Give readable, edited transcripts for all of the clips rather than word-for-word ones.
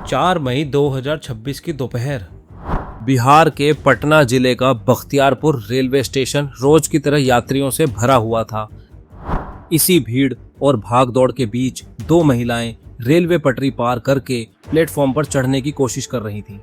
4 मई 2026 की दोपहर। बिहार के पटना जिले का बख्तियारपुर रेलवे स्टेशन रोज की तरह यात्रियों से भरा हुआ था। इसी भीड़ और भागदौड़ के बीच दो महिलाएं रेलवे पटरी पार करके प्लेटफॉर्म पर चढ़ने की कोशिश कर रही थीं।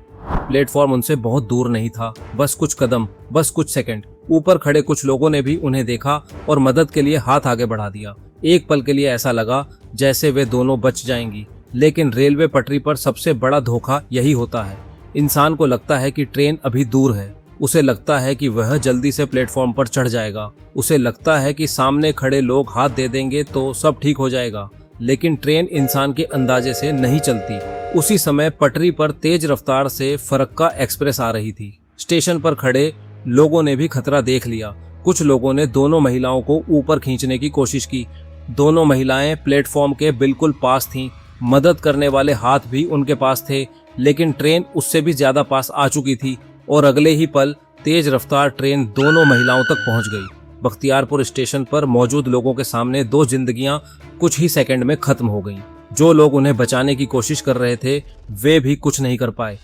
प्लेटफॉर्म उनसे बहुत दूर नहीं था, बस कुछ कदम, बस कुछ सेकंड। ऊपर खड़े कुछ लोगों ने भी उन्हें देखा और मदद के लिए हाथ आगे बढ़ा दिया। एक पल के लिए ऐसा लगा जैसे वे दोनों बच जाएंगी, लेकिन रेलवे पटरी पर सबसे बड़ा धोखा यही होता है। इंसान को लगता है कि ट्रेन अभी दूर है, उसे लगता है कि वह जल्दी से प्लेटफॉर्म पर चढ़ जाएगा, उसे लगता है कि सामने खड़े लोग हाथ दे देंगे तो सब ठीक हो जाएगा। लेकिन ट्रेन इंसान के अंदाजे से नहीं चलती। उसी समय पटरी पर तेज रफ्तार से फरक्का एक्सप्रेस आ रही थी। स्टेशन पर खड़े लोगों ने भी खतरा देख लिया। कुछ लोगों ने दोनों महिलाओं को ऊपर खींचने की कोशिश की। दोनों महिलाएं प्लेटफॉर्म के बिल्कुल पास थीं। मदद करने वाले हाथ भी उनके पास थे, लेकिन ट्रेन उससे भी ज्यादा पास आ चुकी थी और अगले ही पल तेज रफ्तार ट्रेन दोनों महिलाओं तक पहुंच गई। बख्तियारपुर स्टेशन पर मौजूद लोगों के सामने दो जिंदगियां कुछ ही सेकंड में खत्म हो गईं। जो लोग उन्हें बचाने की कोशिश कर रहे थे वे भी कुछ नहीं कर पाए।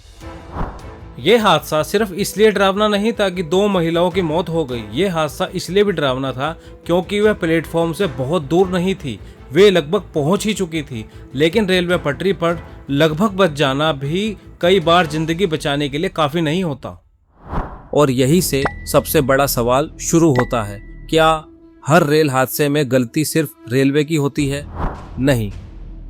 ये हादसा सिर्फ इसलिए डरावना नहीं था कि दो महिलाओं की मौत हो गई। ये हादसा इसलिए भी डरावना था क्योंकि वह प्लेटफॉर्म से बहुत दूर नहीं थी, वे लगभग पहुंच ही चुकी थी। लेकिन रेलवे पटरी पर लगभग बच जाना भी कई बार जिंदगी बचाने के लिए काफी नहीं होता। और यही से सबसे बड़ा सवाल शुरू होता है, क्या हर रेल हादसे में गलती सिर्फ रेलवे की होती है? नहीं,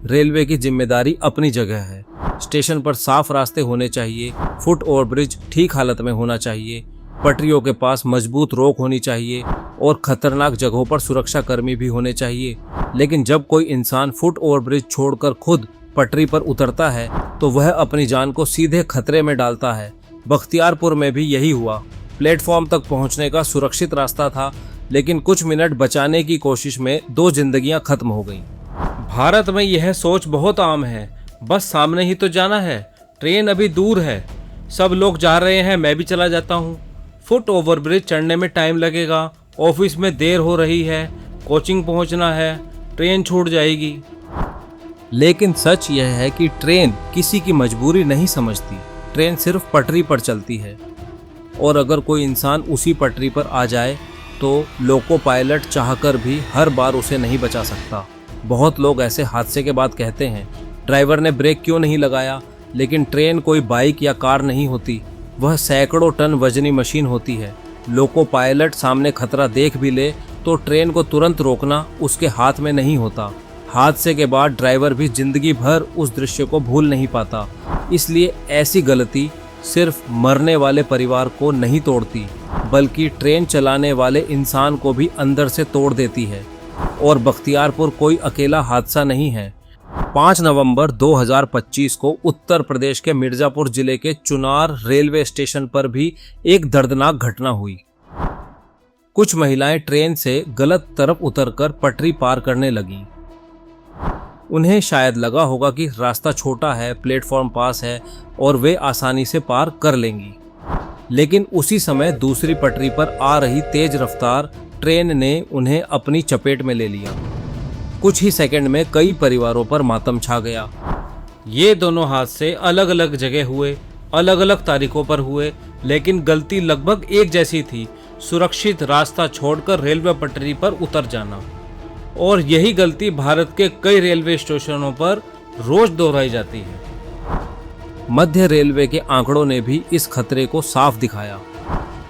रेलवे की जिम्मेदारी अपनी जगह है। स्टेशन पर साफ रास्ते होने चाहिए, फुट ओवरब्रिज ठीक हालत में होना चाहिए, पटरियों के पास मजबूत रोक होनी चाहिए और खतरनाक जगहों पर सुरक्षा कर्मी भी होने चाहिए। लेकिन जब कोई इंसान फुट ओवरब्रिज छोड़कर खुद पटरी पर उतरता है तो वह अपनी जान को सीधे खतरे में डालता है। बख्तियारपुर में भी यही हुआ। प्लेटफॉर्म तक पहुंचने का सुरक्षित रास्ता था, लेकिन कुछ मिनट बचाने की कोशिश में दो जिंदगियां खत्म हो गईं। भारत में यह सोच बहुत आम है, बस सामने ही तो जाना है, ट्रेन अभी दूर है, सब लोग जा रहे हैं, मैं भी चला जाता हूँ। फुट ओवरब्रिज चढ़ने में टाइम लगेगा, ऑफिस में देर हो रही है, कोचिंग पहुँचना है, ट्रेन छूट जाएगी। लेकिन सच यह है कि ट्रेन किसी की मजबूरी नहीं समझती। ट्रेन सिर्फ पटरी पर चलती है और अगर कोई इंसान उसी पटरी पर आ जाए तो लोको पायलट चाहकर भी हर बार उसे नहीं बचा सकता। बहुत लोग ऐसे हादसे के बाद कहते हैं, ड्राइवर ने ब्रेक क्यों नहीं लगाया? लेकिन ट्रेन कोई बाइक या कार नहीं होती, वह सैकड़ों टन वजनी मशीन होती है। लोको पायलट सामने खतरा देख भी ले तो ट्रेन को तुरंत रोकना उसके हाथ में नहीं होता। हादसे के बाद ड्राइवर भी जिंदगी भर उस दृश्य को भूल नहीं पाता। इसलिए ऐसी गलती सिर्फ मरने वाले परिवार को नहीं तोड़ती, बल्कि ट्रेन चलाने वाले इंसान को भी अंदर से तोड़ देती है। और बख्तियारपुर कोई अकेला हादसा नहीं है। 5 नवंबर 2025 को उत्तर प्रदेश के मिर्जापुर जिले के चुनार रेलवे स्टेशन पर भी एक दर्दनाक घटना हुई। कुछ महिलाएं ट्रेन से गलत तरफ उतरकर पटरी पार करने लगीं। उन्हें शायद लगा होगा कि रास्ता छोटा है, प्लेटफॉर्म पास है और वे आसानी से पार कर लेंगी। लेकिन उसी समय दूसरी पटरी पर आ रही तेज रफ्तार ट्रेन ने उन्हें अपनी चपेट में ले लिया। कुछ ही सेकंड में कई परिवारों पर मातम छा गया। ये दोनों हादसे अलग अलग जगह हुए, अलग अलग तारीखों पर हुए, लेकिन गलती लगभग एक जैसी थी, सुरक्षित रास्ता छोड़कर रेलवे पटरी पर उतर जाना। और यही गलती भारत के कई रेलवे स्टेशनों पर रोज दोहराई जाती है। मध्य रेलवे के आंकड़ों ने भी इस खतरे को साफ दिखाया।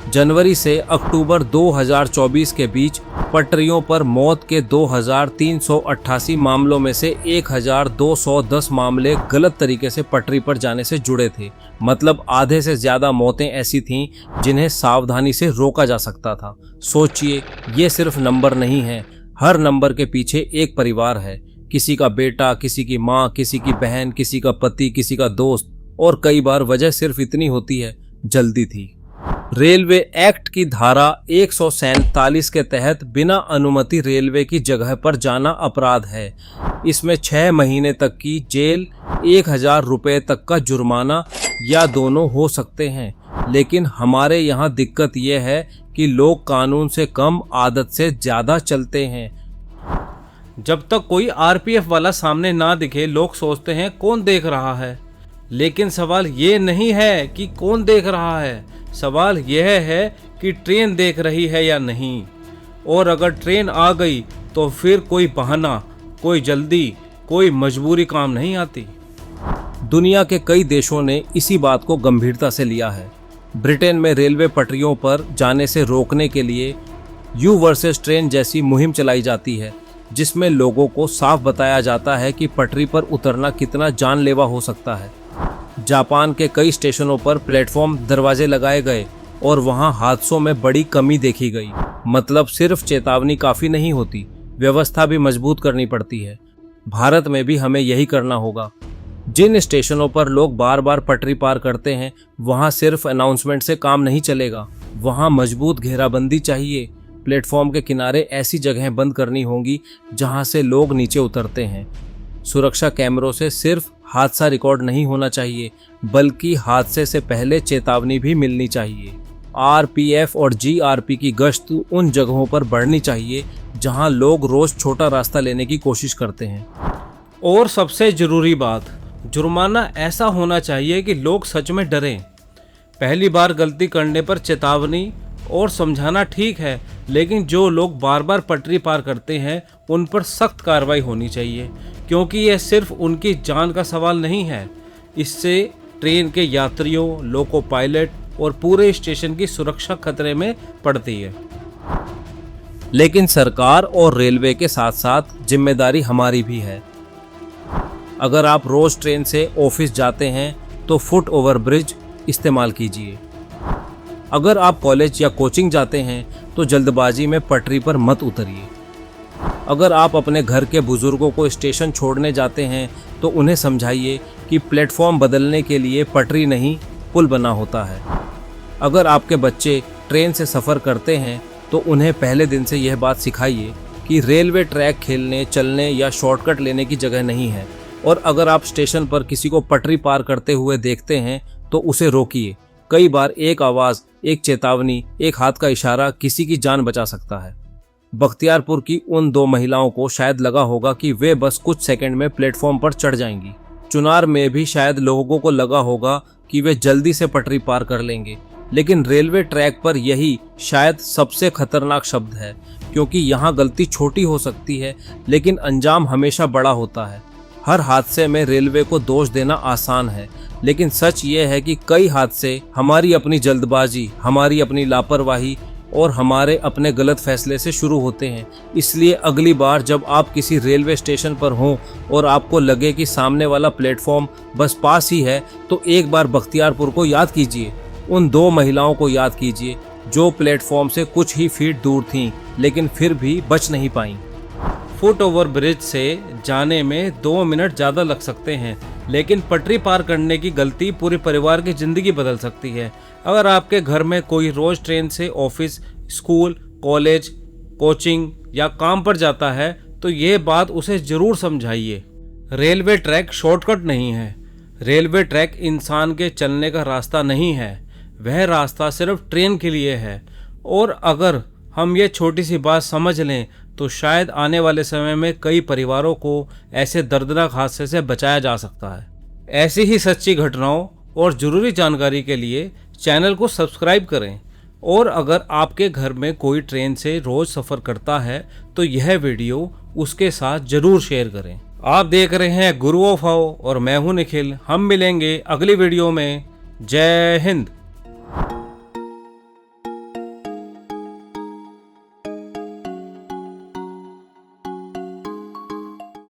जनवरी से अक्टूबर 2024 के बीच पटरियों पर मौत के 2388 मामलों में से 1210 मामले गलत तरीके से पटरी पर जाने से जुड़े थे। मतलब आधे से ज्यादा मौतें ऐसी थीं जिन्हें सावधानी से रोका जा सकता था। सोचिए, ये सिर्फ नंबर नहीं है, हर नंबर के पीछे एक परिवार है। किसी का बेटा, किसी की माँ, किसी की बहन, किसी का पति, किसी का दोस्त। और कई बार वजह सिर्फ इतनी होती है, जल्दी थी। रेलवे एक्ट की धारा 147 के तहत बिना अनुमति रेलवे की जगह पर जाना अपराध है। इसमें 6 महीने तक की जेल, 1000 रुपये तक का जुर्माना या दोनों हो सकते हैं। लेकिन हमारे यहाँ दिक्कत यह है कि लोग कानून से कम आदत से ज्यादा चलते हैं। जब तक कोई आरपीएफ वाला सामने ना दिखे लोग सोचते हैं कौन देख रहा है। लेकिन सवाल ये नहीं है कि कौन देख रहा है, सवाल यह है कि ट्रेन देख रही है या नहीं। और अगर ट्रेन आ गई तो फिर कोई बहाना, कोई जल्दी, कोई मजबूरी काम नहीं आती। दुनिया के कई देशों ने इसी बात को गंभीरता से लिया है। ब्रिटेन में रेलवे पटरियों पर जाने से रोकने के लिए यू वर्सेस ट्रेन जैसी मुहिम चलाई जाती है, जिसमें लोगों को साफ बताया जाता है कि पटरी पर उतरना कितना जानलेवा हो सकता है। जापान के कई स्टेशनों पर प्लेटफॉर्म दरवाजे लगाए गए और वहां हादसों में बड़ी कमी देखी गई। मतलब सिर्फ चेतावनी काफ़ी नहीं होती, व्यवस्था भी मजबूत करनी पड़ती है। भारत में भी हमें यही करना होगा। जिन स्टेशनों पर लोग बार बार पटरी पार करते हैं वहां सिर्फ अनाउंसमेंट से काम नहीं चलेगा, वहां मजबूत घेराबंदी चाहिए। प्लेटफॉर्म के किनारे ऐसी जगहें बंद करनी होंगी जहां से लोग नीचे उतरते हैं। सुरक्षा कैमरों से सिर्फ हादसा रिकॉर्ड नहीं होना चाहिए, बल्कि हादसे से पहले चेतावनी भी मिलनी चाहिए। आरपीएफ और जीआरपी की गश्त उन जगहों पर बढ़नी चाहिए जहां लोग रोज छोटा रास्ता लेने की कोशिश करते हैं। और सबसे ज़रूरी बात, जुर्माना ऐसा होना चाहिए कि लोग सच में डरें। पहली बार गलती करने पर चेतावनी और समझाना ठीक है, लेकिन जो लोग बार बार पटरी पार करते हैं उन पर सख्त कार्रवाई होनी चाहिए, क्योंकि यह सिर्फ उनकी जान का सवाल नहीं है। इससे ट्रेन के यात्रियों, लोको पायलट और पूरे स्टेशन की सुरक्षा खतरे में पड़ती है। लेकिन सरकार और रेलवे के साथ साथ जिम्मेदारी हमारी भी है। अगर आप रोज ट्रेन से ऑफिस जाते हैं तो फुट ओवर ब्रिज इस्तेमाल कीजिए। अगर आप कॉलेज या कोचिंग जाते हैं तो जल्दबाजी में पटरी पर मत उतरिए। अगर आप अपने घर के बुजुर्गों को स्टेशन छोड़ने जाते हैं तो उन्हें समझाइए कि प्लेटफॉर्म बदलने के लिए पटरी नहीं, पुल बना होता है। अगर आपके बच्चे ट्रेन से सफ़र करते हैं तो उन्हें पहले दिन से यह बात सिखाइए कि रेलवे ट्रैक खेलने, चलने या शॉर्टकट लेने की जगह नहीं है। और अगर आप स्टेशन पर किसी को पटरी पार करते हुए देखते हैं तो उसे रोकिए। कई बार एक आवाज़, एक चेतावनी, एक हाथ का इशारा किसी की जान बचा सकता है। बख्तियारपुर की उन 2 महिलाओं को शायद लगा होगा कि वे बस कुछ सेकंड में प्लेटफॉर्म पर चढ़ जाएंगी। चुनार में भी शायद लोगों को लगा होगा कि वे जल्दी से पटरी पार कर लेंगे, लेकिन रेलवे ट्रैक पर यही शायद सबसे खतरनाक शब्द है, क्योंकि यहाँ गलती छोटी हो सकती है लेकिन अंजाम हमेशा बड़ा होता है। हर हादसे में रेलवे को दोष देना आसान है, लेकिन सच ये है कि कई हादसे हमारी अपनी जल्दबाजी, हमारी अपनी लापरवाही और हमारे अपने गलत फैसले से शुरू होते हैं। इसलिए अगली बार जब आप किसी रेलवे स्टेशन पर हों और आपको लगे कि सामने वाला प्लेटफॉर्म बस पास ही है, तो एक बार बख्तियारपुर को याद कीजिए। उन 2 महिलाओं को याद कीजिए जो प्लेटफॉर्म से कुछ ही फीट दूर थीं, लेकिन फिर भी बच नहीं पाईं। फुट ओवर ब्रिज से जाने में 2 मिनट ज़्यादा लग सकते हैं, लेकिन पटरी पार करने की गलती पूरे परिवार की ज़िंदगी बदल सकती है। अगर आपके घर में कोई रोज़ ट्रेन से ऑफिस, स्कूल, कॉलेज, कोचिंग या काम पर जाता है तो ये बात उसे ज़रूर समझाइए। रेलवे ट्रैक शॉर्टकट नहीं है। रेलवे ट्रैक इंसान के चलने का रास्ता नहीं है, वह रास्ता सिर्फ ट्रेन के लिए है। और अगर हम ये छोटी सी बात समझ लें तो शायद आने वाले समय में कई परिवारों को ऐसे दर्दनाक हादसे से बचाया जा सकता है। ऐसी ही सच्ची घटनाओं और ज़रूरी जानकारी के लिए चैनल को सब्सक्राइब करें। और अगर आपके घर में कोई ट्रेन से रोज़ सफ़र करता है तो यह वीडियो उसके साथ ज़रूर शेयर करें। आप देख रहे हैं गुरु ऑफ हाउ और मैं हूं निखिल। हम मिलेंगे अगली वीडियो में। जय हिंद।